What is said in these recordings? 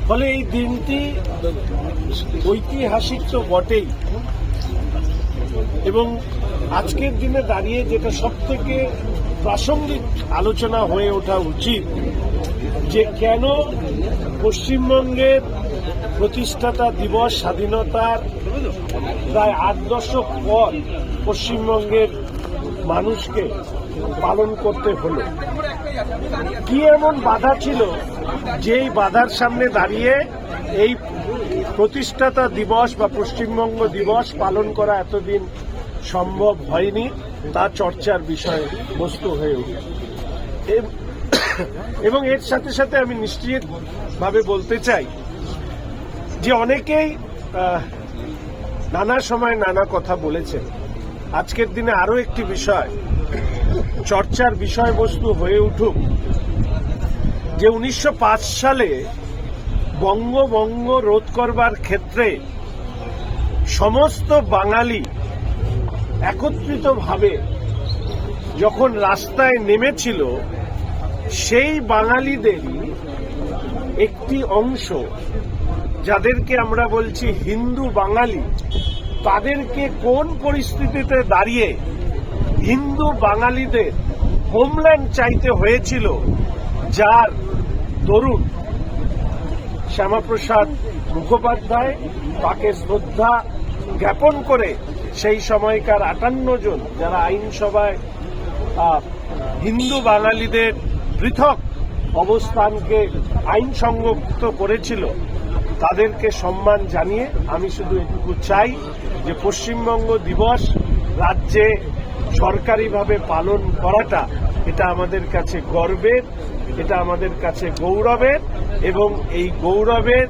ফলে এই দিনটি ঐতিহাসিক তো বটেই, এবং আজকের দিনে দাঁড়িয়ে যেটা সবথেকে প্রাসঙ্গিক আলোচনা হয়ে ওঠা উচিত যে কেন পশ্চিমবঙ্গের প্রতিষ্ঠাতা দিবস, স্বাধীনতার প্রায় 8 দশক পর পশ্চিমবঙ্গের মানুষকে পালন করতে হলো। কি এমন বাধা ছিল যেই বাধার সামনে দাঁড়িয়ে এই প্রতিষ্ঠাতা দিবস বা পশ্চিমবঙ্গ দিবস পালন করা এতদিন সম্ভব হয়নি, তা চর্চার বিষয় বস্তু হয়ে ওঠে। এবং এর সাথে সাথে আমি নিশ্চিতভাবে বলতে চাই যে অনেকেই নানা সময় নানা কথা বলেছেন। আজকের দিনে আরো একটি বিষয় চর্চার বিষয়বস্তু হয়ে উঠুক যে 1905 সালে বঙ্গভঙ্গ রোধ করবার ক্ষেত্রে সমস্ত বাঙালি একত্রিতভাবে যখন রাস্তায় নেমেছিল, সেই বাঙালিদেরই একটি অংশ, যাদেরকে আমরা বলছি হিন্দু বাঙালি, তাদেরকে কোন পরিস্থিতিতে দাঁড়িয়ে হিন্দু বাঙালিদের হোমল্যান্ড চাইতে হয়েছিল, যার দরুন শ্যামাপ্রসাদ মুখোপাধ্যায় তাকে শ্রদ্ধা জ্ঞাপন করে সেই সময়কার 58 জন যারা আইনসভায় হিন্দু বাঙালিদের পৃথক অবস্থানকে আইনসঙ্গত করেছিল, তাদেরকে সম্মান জানিয়ে আমি শুধু এটুকু চাই যে পশ্চিমবঙ্গ দিবস রাজ্যে সরকারিভাবে পালন করাটা এটা আমাদের কাছে গর্বের, এটা আমাদের কাছে গৌরবের, এবং এই গৌরবের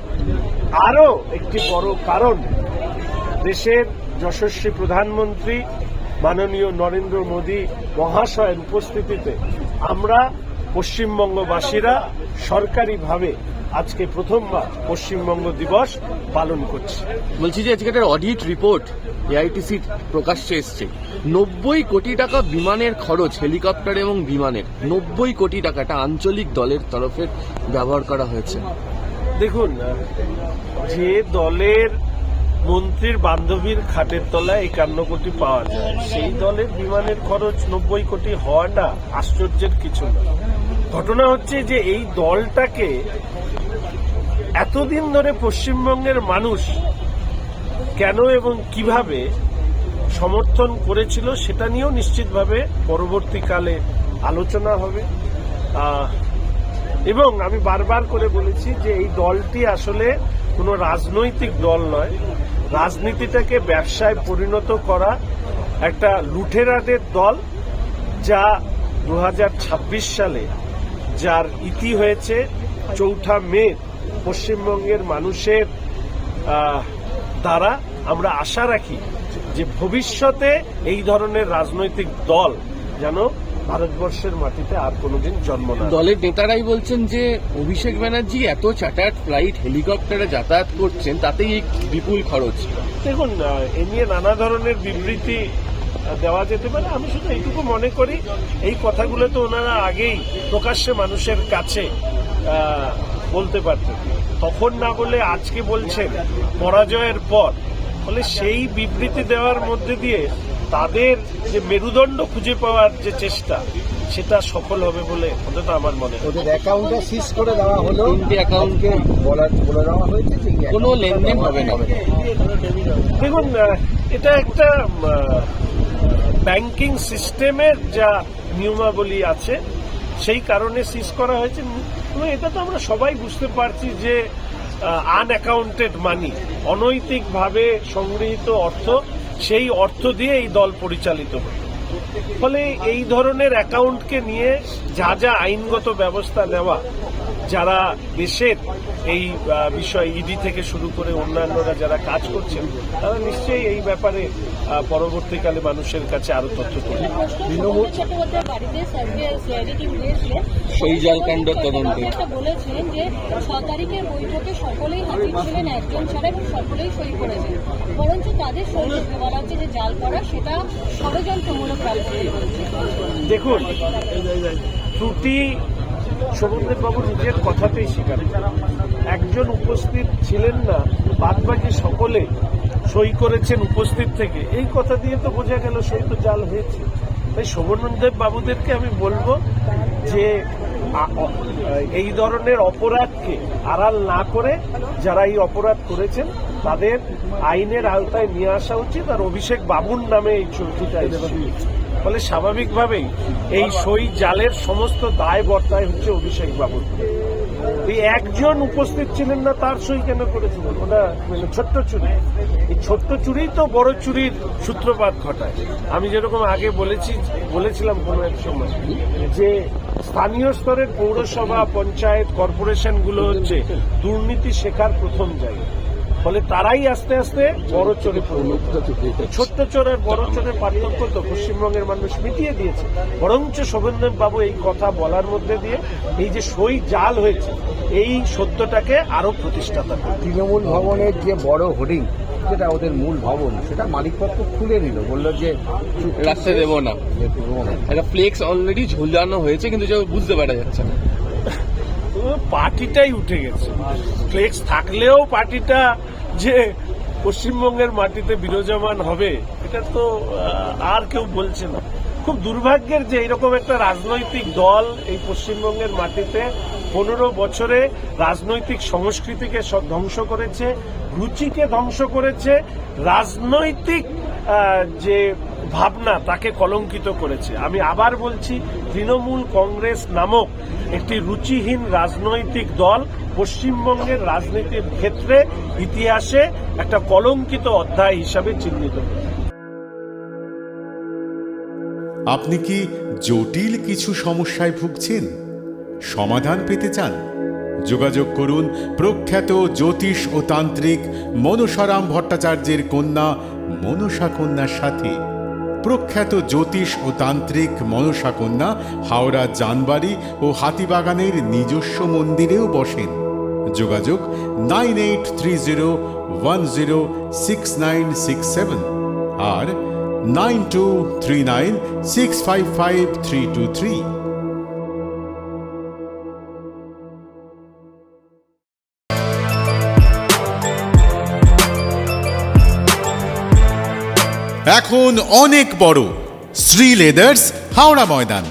আরো একটি বড় কারণ দেশের যশস্বী প্রধানমন্ত্রী মাননীয় নরেন্দ্র মোদী মহাশয়ের উপস্থিতিতে আমরা পশ্চিমবঙ্গবাসীরা সরকারিভাবে আজকে প্রথমবার পশ্চিমবঙ্গ দিবস পালন করছি। বলছি যে আজকে একটা অডিট রিপোর্ট এআইটিসি প্রকাশ্যে এসছে। 90 কোটি টাকা বিমানের খরচ, হেলিকপ্টার এবং বিমানের 90 কোটি টাকাটা আঞ্চলিক দলের তরফে ব্যবহার করা হয়েছে। দেখুন, যে দলের মন্ত্রীর বান্ধবীর খাটের তলায় 51 কোটি পাওয়া যায়, সেই দলের বিমানের খরচ 90 কোটি হওয়াটা আশ্চর্যের কিছু না। ঘটনা হচ্ছে যে এই দলটাকে এতদিন ধরে পশ্চিমবঙ্গের মানুষ কেন এবং কিভাবে সমর্থন করেছিল সেটা নিয়েও নিশ্চিতভাবে পরবর্তীকালে আলোচনা হবে। এবং আমি বারবার করে বলেছি যে এই দলটি আসলে কোনো রাজনৈতিক দল নয়, রাজনীতিটাকে ব্যবসায় পরিণত করা একটা লুঠেরাদের দল, যা 2026 সালে যার ইতি হয়েছে 4 মে পশ্চিমবঙ্গের মানুষের দ্বারা আমরা আশা রাখি যে ভবিষ্যতে এই ধরনের রাজনৈতিক দল যেন ভারতবর্ষের মাটিতে আর কোনোদিন জন্ম না। দলের নেতারাই বলছেন যে অভিষেক ব্যানার্জি এত চার্টার্ড ফ্লাইট হেলিকপ্টারে যাতায়াত করছেন, তাতেই এই বিপুল খরচ। দেখুন, এ নিয়ে নানা ধরনের বিবৃতি দেওয়া যেতে পারে। আমি শুধু এইটুকু মনে করি এই কথাগুলো তো ওনারা আগেই প্রকাশ্যে মানুষের কাছে বলতে পারতেন, তখন না বলে আজকে বলছেন পরাজয়ের পর। ফলে সেই বিবৃতি দেওয়ার মধ্যে দিয়ে তাদের যে মেরুদণ্ড খুঁজে পাওয়ার যে চেষ্টা, সেটা সফল হবে বলে অন্তত আমার মনে হয়। ওদের অ্যাকাউন্টে সিজ করে দেওয়া হলো, 3টি অ্যাকাউন্টকে বলে দেওয়া হয়েছে যে কোনো লেনদেন হবে না। দেখুন, এটা একটা ব্যাংকিং সিস্টেমের যা নিয়মাবলী আছে, সেই কারণে সিজ করা হয়েছে। এটা তো আমরা সবাই বুঝতে পারছি যে আনঅ্যাকাউন্টেড মানি, অনৈতিকভাবে সংগৃহীত অর্থ, সেই অর্থ দিয়ে এই দল পরিচালিত হতো। ফলে এই ধরনের অ্যাকাউন্টকে নিয়ে যা যা আইনগত ব্যবস্থা নেওয়া, যারা দেশের এই বিষয় ইডি থেকে শুরু করে অন্যান্যরা যারা কাজ করছেন, তারা নিশ্চয়ই এই ব্যাপারে পরবর্তীকালে মানুষের কাছে আরো তথ্য করবে। সেই জলকাণ্ড তদন্তে বলেছিলেন যে 6 তারিখের বৈঠকে সকলেই হাজির ছিলেন, একজন ছাড়া সকলেই সই করেছেন, বরঞ্চ তাদের সই বলা হচ্ছে যে জাল করা সেটা ষড়যন্ত্রমূলক। দেখুন, ত্রুটি শোভনদেব বাবু নিজের কথাতেই স্বীকার করেন। একজন উপস্থিত ছিলেন না, বাদবাকি সকলে সই করেছেন উপস্থিত থেকে, এই কথা দিয়ে তো বোঝা গেল সই তো জাল হয়েছে। তাই শোভনদেব বাবুদেরকে আমি বলবো যে এই ধরনের অপরাধকে আড়াল না করে যারা এই অপরাধ করেছেন তাদের আইনের আওতায় নিয়ে আসা উচিত। আর অভিষেক বাবুর নামে এই চর্চিটা এসেছে, ফলে স্বাভাবিকভাবেই এই সই জালের সমস্ত দায় বর্তায় হচ্ছে অভিষেক বাবুর। এই একজন উপস্থিত ছিলেন না, তার সই কেন করেছিলেন? ওটা ছোট্ট চুরি, এই ছোট্ট চুরি তো বড় চুরির সূত্রপাত ঘটায়। আমি যেরকম আগে বলেছিলাম কোনো এক সময় যে স্থানীয় স্তরের পৌরসভা, পঞ্চায়েত, কর্পোরেশনগুলো হচ্ছে দুর্নীতি শেখার প্রথম জায়গা, ফলে তারাই আস্তে আস্তে বড় চোরে পরিণত হচ্ছে। ছোট্ট চোর আর বড় চোরের পার্থক্য তো পশ্চিমবঙ্গের মানুষ মিটিয়ে দিয়েছে। বরঞ্চ শোভনদেব বাবু এই কথা বলার মধ্যে দিয়ে এই যে সই জাল হয়েছে এই সত্যটাকে আরো প্রতিষ্ঠাতা করে। তৃণমূল ভবনের যে বড় হোর্ডিং, যেটা ওদের মূল ভবন, সেটা মালিকপক্ষ খুলে নিল, বললো যে রাস্তায় দেবো না। একটা ফ্লেক্স অলরেডি ঝুলানো হয়েছে, কিন্তু বুঝতে পারা যাচ্ছে না। পার্টিটাই উঠে গেছে। ফ্লেক্স থাকলেও পার্টিটা যে পশ্চিমবঙ্গের মাটিতে বিরাজমান হবে এটা তো আর কেউ বলছে না। খুব দুর্ভাগ্যের যে এরকম একটা রাজনৈতিক দল এই পশ্চিমবঙ্গের মাটিতে 15 বছরে রাজনৈতিক সংস্কৃতিকে ধ্বংস করেছে, রুচিকে ধ্বংস করেছে, রাজনৈতিক যে ভাবনা তাকে কলঙ্কিত করেছে। আমি আবার বলছি, তৃণমূল কংগ্রেস নামক একটি রুচিহীন রাজনৈতিক দল পশ্চিমবঙ্গের রাজনীতির ক্ষেত্রে ইতিহাসে একটা কলঙ্কিত অধ্যায় হিসাবে চিহ্নিত। আপনি কি জটিল কিছু সমস্যায় ভুগছেন? সমাধান পেতে চান? যোগাযোগ করুন প্রখ্যাত জ্যোতিষ ও তান্ত্রিক মনসারাম ভট্টাচার্যের কন্যা মনসা কন্যার সাথে। প্রখ্যাত জ্যোতিষ ও তান্ত্রিক মনসা কন্যা হাওড়া জানবাড়ি ও হাতিবাগানের নিজস্ব মন্দিরেও বসেন। যোগাযোগ 9830106967 আর 9239655323। এখন অনেক বড় শ্রী লেদার্স হাওড়া ময়দান।